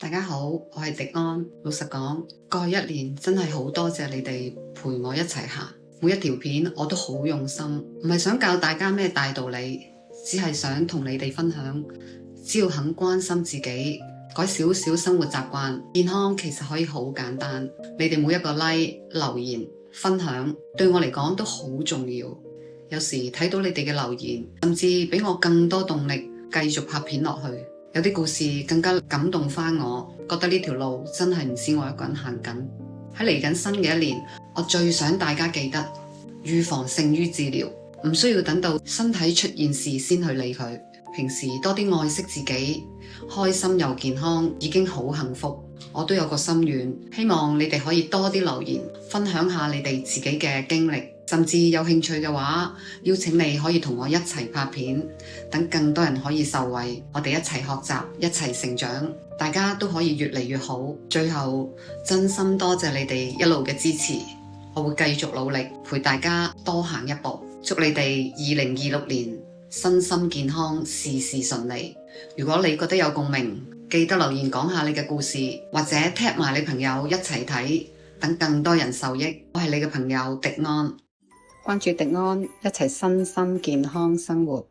大家好，我係迪安。老實講，過去一年真係好多謝你哋陪我一齊行，每一條片我都好用心，唔係想教大家咩大道理，只係想同你哋分享，只要肯關心自己，改少少生活習慣，健康其實可以好簡單。你哋每一個 like、留言、分享，對我嚟講都好重要。有時睇到你哋嘅留言，甚至俾我更多動力繼續拍片落去。有啲故事更加感動返我，覺得呢條路真係唔止我一個人行緊。喺嚟緊新嘅一年，我最想大家記得預防勝於治療，唔需要等到身體出現事先去理佢。平時多啲愛惜自己，開心又健康已經好幸福。我都有個心願，希望你哋可以多啲留言，分享下你哋自己嘅經歷，甚至有興趣嘅話，邀請你可以同我一齊拍片，等更多人可以受惠，我哋一齊學習，一齊成長，大家都可以越嚟越好。最後，真心多謝你哋一路嘅支持，我會繼續努力陪大家多行一步。祝你哋2026年身心健康，事事順利。如果你覺得有共鳴，記得留言講下你嘅故事，或者 tag 埋你朋友一齊睇，等更多人受益。我係你嘅朋友迪安，關注迪安，一齊身心健康生活。